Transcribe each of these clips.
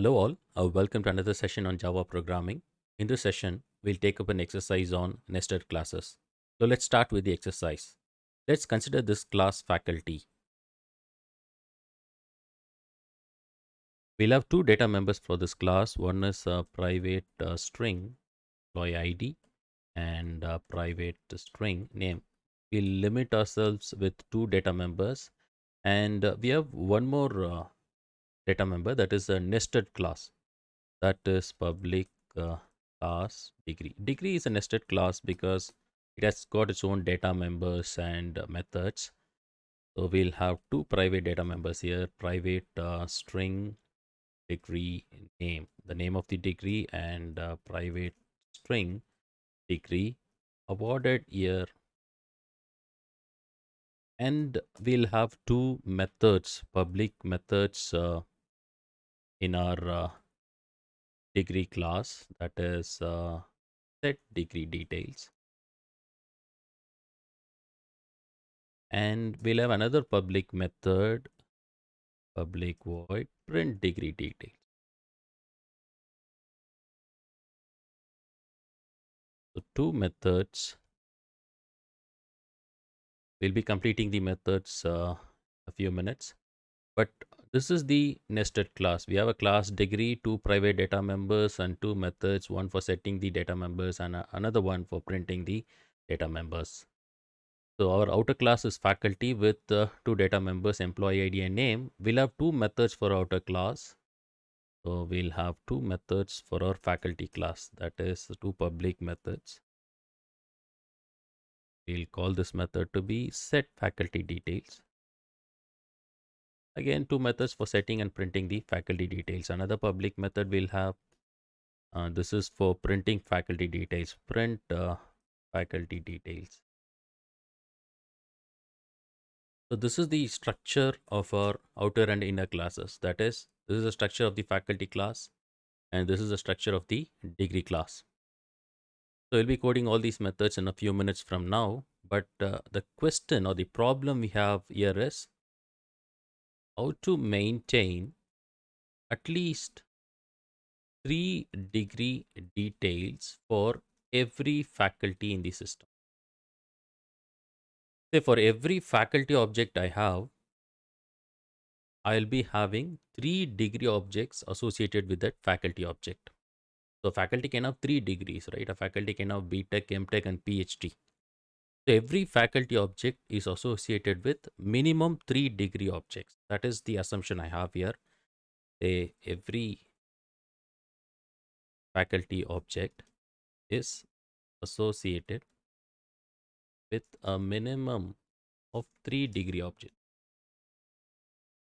Hello all, welcome to another session on Java programming. In this session, we'll take up an exercise on nested classes. So let's start with the exercise. Let's consider this class faculty. We'll have two data members for this class. One is a private string employee ID and a private string name. We'll limit ourselves with two data members, and we have one more data member, that is a nested class. That is public class degree. Degree is a nested class because it has got its own data members and methods. So we'll have two private data members here: private string degree name, the name of the degree, and private string degree awarded year. And we'll have two methods, public methods in our degree class, that is set degree details, and we'll have another public method, public void print degree details. So two methods. We'll be completing the methods a few minutes, but this is the nested class. We have a class degree, two private data members, and two methods, one for setting the data members and another one for printing the data members. So our outer class is faculty with two data members, employee ID and name. We'll have two methods for outer class. So we'll have two methods for our faculty class, that is two public methods. We'll call this method to be set faculty details. Again, two methods for setting and printing the faculty details. Another public method we'll have, this is for printing faculty details, print faculty details. So this is the structure of our outer and inner classes. That is, this is the structure of the faculty class, and this is the structure of the degree class. So we'll be coding all these methods in a few minutes from now. But the question or the problem we have here is how to maintain at least 3 degree details for every faculty in the system. Say for every faculty object I have, I'll be having 3 degree objects associated with that faculty object. So faculty can have 3 degrees, right? A faculty can have BTech, MTech, and PhD. So every faculty object is associated with minimum 3 degree objects. That is the assumption I have here. Say every faculty object is associated with a minimum of 3 degree objects.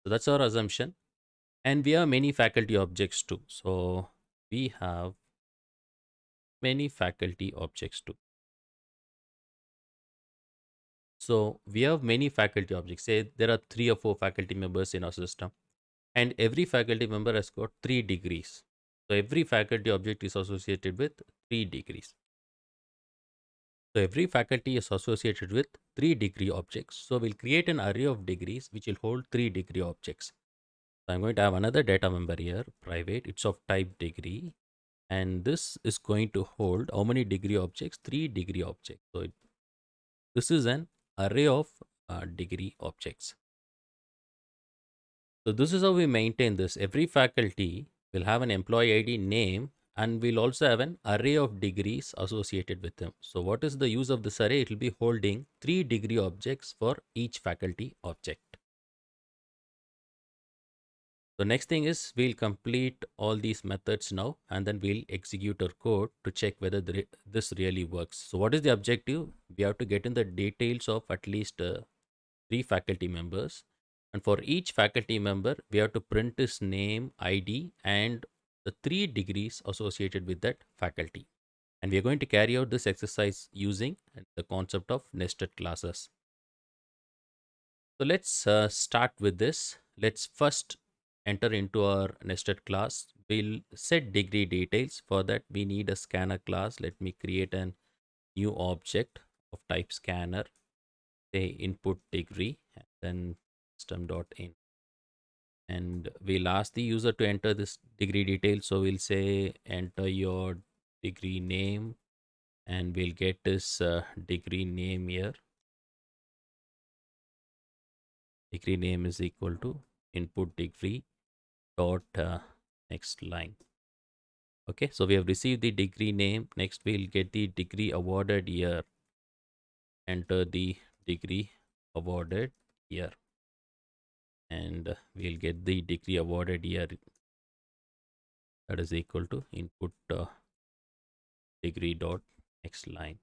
So that's our assumption. And we have many faculty objects too. So we have many faculty objects too. So we have many faculty objects. Say there are 3 or 4 faculty members in our system, and every faculty member has got 3 degrees. So every faculty object is associated with 3 degrees. So every faculty is associated with 3 degree objects. So we'll create an array of degrees which will hold 3 degree objects. So I'm going to have another data member here, private. It's of type degree, and this is going to hold how many degree objects? 3 degree objects. So this is an array of degree objects. So this is how we maintain this. Every faculty will have an employee ID name, and we'll also have an array of degrees associated with them. So what is the use of this array? It will be holding 3 degree objects for each faculty object. So next thing is we'll complete all these methods now, and then we'll execute our code to check whether this really works. So what is the objective? We have to get in the details of at least 3 faculty members, and for each faculty member we have to print his name, ID, and the 3 degrees associated with that faculty. And we are going to carry out this exercise using the concept of nested classes. So let's start with this. Let's first enter into our nested class. We'll set degree details. For that we need a scanner class. Let me create a new object of type scanner, say input degree, and then system.in. And we'll ask the user to enter this degree detail. So we'll say enter your degree name, and we'll get this degree name here. Degree name is equal to input degree dot next line. Okay, so we have received the degree name. Next we'll get the degree awarded year. Enter the degree awarded year, and we'll get the degree awarded year, that is equal to input degree dot next line.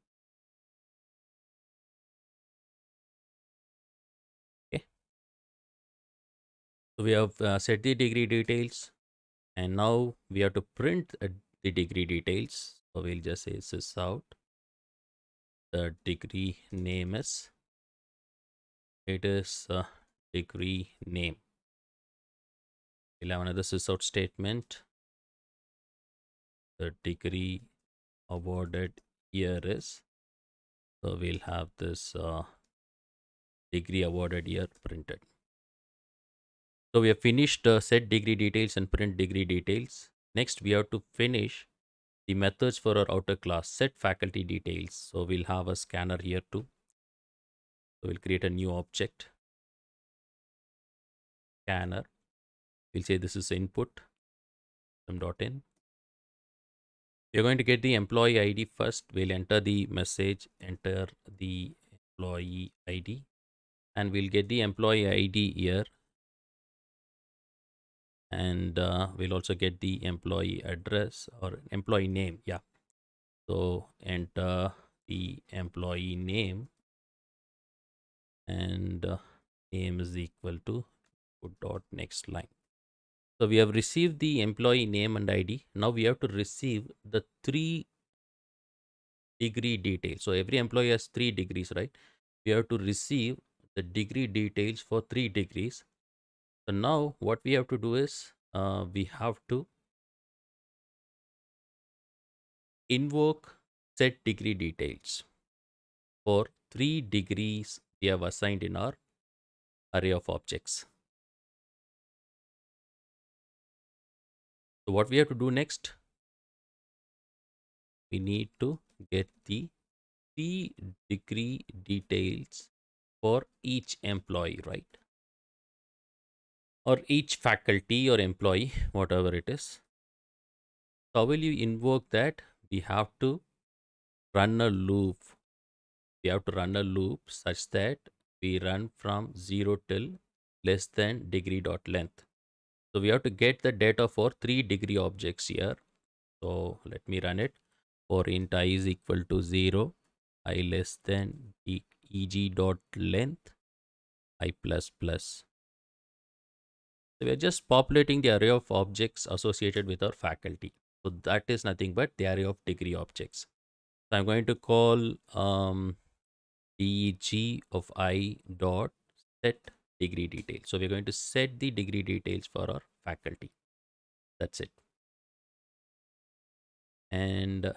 Okay, so we have set the degree details, and now we have to print the degree details. So we'll just say sys out the degree name is, it is degree name. We'll have another sys out statement. The degree awarded year is, so we'll have this degree awarded year printed. So we have finished set degree details and print degree details. Next we have to finish the methods for our outer class, set faculty details. So we'll have a scanner here too. So we'll create a new object, scanner. We'll say this is input in. We're going to get the employee ID first. We'll enter the message, enter the employee ID, and we'll get the employee ID here. And we'll also get the employee address or employee name. Yeah. So enter the employee name, and name is equal to put dot next line. So we have received the employee name and ID. Now we have to receive the 3 degree details. So every employee has 3 degrees, right? We have to receive the degree details for 3 degrees. So now what we have to do is we have to invoke set degree details for 3 degrees we have assigned in our array of objects. So what we have to do next, we need to get the 3 degree details for each employee, right? Or each faculty or employee, whatever it is. So how will you invoke that? We have to run a loop. We have to run a loop such that we run from 0 till less than degree dot length. So we have to get the data for 3 degree objects here. So let me run it. For int I is equal to 0, I less than eg dot length, I plus plus. So we are just populating the array of objects associated with our faculty. So that is nothing but the array of degree objects. So I'm going to call deg of I dot set degree detail. So we're going to set the degree details for our faculty. That's it. And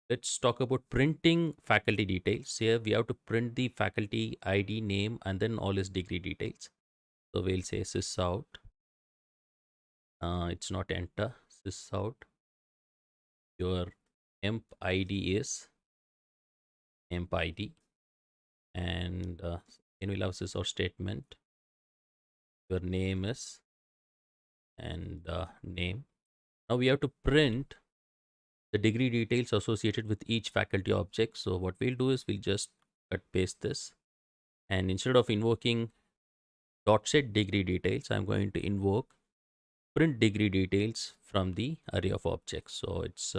let's talk about printing faculty details. Here we have to print the faculty ID, name, and then all his degree details. So we'll say sys out. It's not enter, sys out. Your emp ID is emp ID, and then we'll have sys out statement. Your name is, and name. Now we have to print the degree details associated with each faculty object. So what we'll do is we'll just cut paste this, and instead of invoking dot set degree details, I'm going to invoke print degree details from the array of objects. So it's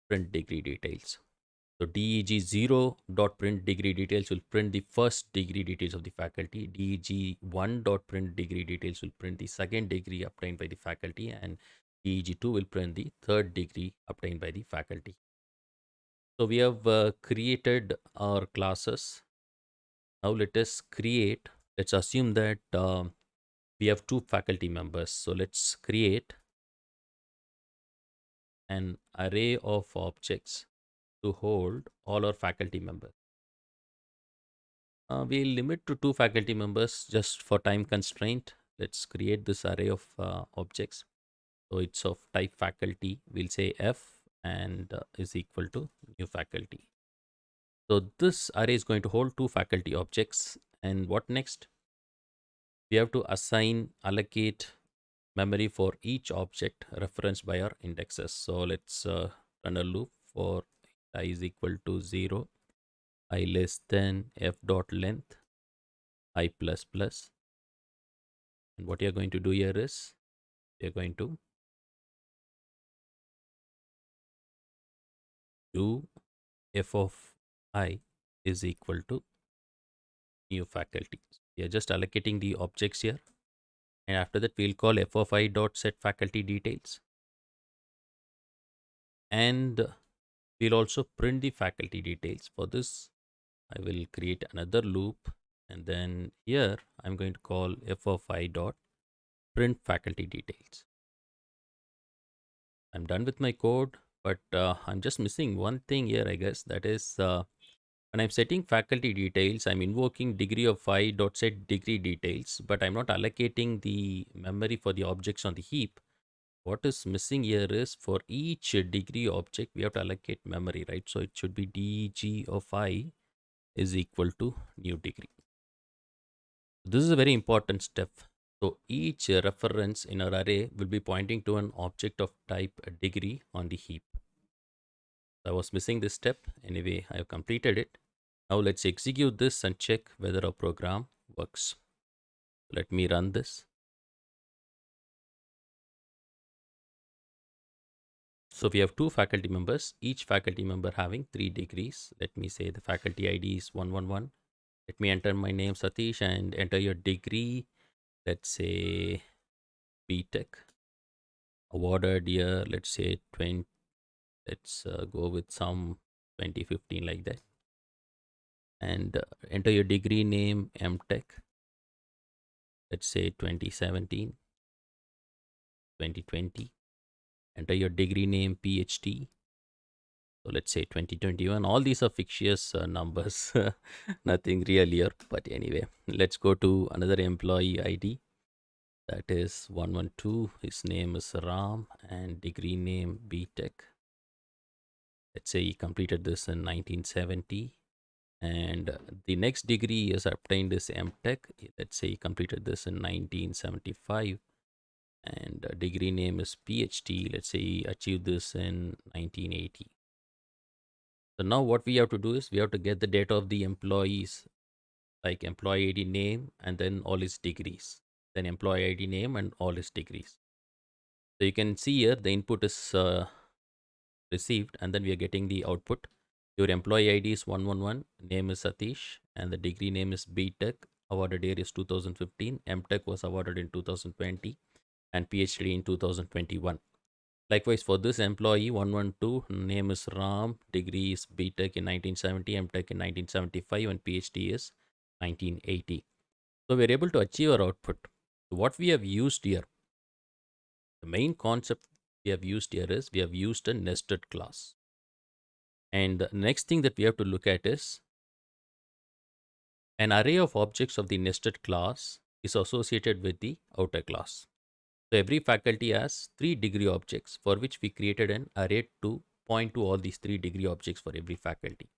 print degree details. So deg 0 dot print degree details will print the first degree details of the faculty. Deg 1 dot print degree details will print the second degree obtained by the faculty, and deg 2 will print the third degree obtained by the faculty. So we have created our classes. Now let us create, let's assume that we have 2 faculty members. So let's create an array of objects to hold all our faculty members. We'll limit to 2 faculty members just for time constraint. let's create this array of objects. So it's of type faculty. We'll say F and is equal to new faculty. So this array is going to hold two faculty objects. And what next? We have to assign, allocate memory for each object referenced by our indexes. So let's run a loop for I is equal to 0, I less than f dot length, I plus plus. And what you're going to do here is you're going to do f of I is equal to new faculty. We are just allocating the objects here. And after that, we'll call f of I dot set faculty details. And we'll also print the faculty details. For this, I will create another loop. And then here, I'm going to call f of I dot print faculty details. I'm done with my code, but I'm just missing one thing here, I guess. That is, when I'm setting faculty details, I'm invoking degree of I dot set degree details, but I'm not allocating the memory for the objects on the heap. What is missing here is for each degree object, we have to allocate memory, right? So it should be dg of I is equal to new degree. This is a very important step. So each reference in our array will be pointing to an object of type degree on the heap. I was missing this step. Anyway, I have completed it. Now let's execute this and check whether our program works. Let me run this. So we have two faculty members, each faculty member having 3 degrees. Let me say the faculty ID is 111. Let me enter my name Satish and enter your degree. Let's say BTech. Awarded year, let's say 20. Let's go with some 2015 like that. And enter your degree name MTech. Let's say 2017, 2020. Enter your degree name PhD. So let's say 2021. All these are fictitious numbers, nothing real here. But anyway, let's go to another employee ID. That is 112. His name is Ram and degree name BTech. Let's say he completed this in 1970. And the next degree he has obtained is MTech. Let's say he completed this in 1975. And degree name is PhD. Let's say he achieved this in 1980. So now what we have to do is we have to get the data of the employees, like employee ID name and then all his degrees. Then employee ID name and all his degrees. So you can see here the input is received and then we are getting the output. Your employee ID is 111, name is Satish and the degree name is BTech. Awarded year is 2015. MTech was awarded in 2020 and PhD in 2021. Likewise, for this employee 112, name is Ram, degree is BTech in 1970, MTech in 1975, and PhD is 1980. So we're able to achieve our output. What we have used here, the main concept we have used here is we have used a nested class. And the next thing that we have to look at is an array of objects of the nested class is associated with the outer class. So every faculty has 3 degree objects for which we created an array to point to all these 3 degree objects for every faculty.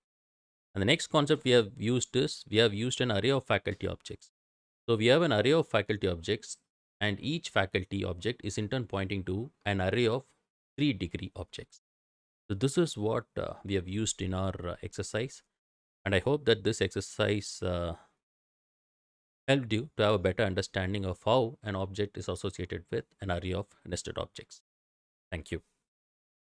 And the next concept we have used is we have used an array of faculty objects. So we have an array of faculty objects and each faculty object is in turn pointing to an array of 3 degree objects. So this is what we have used in our exercise. And I hope that this exercise helped you to have a better understanding of how an object is associated with an array of nested objects. Thank you.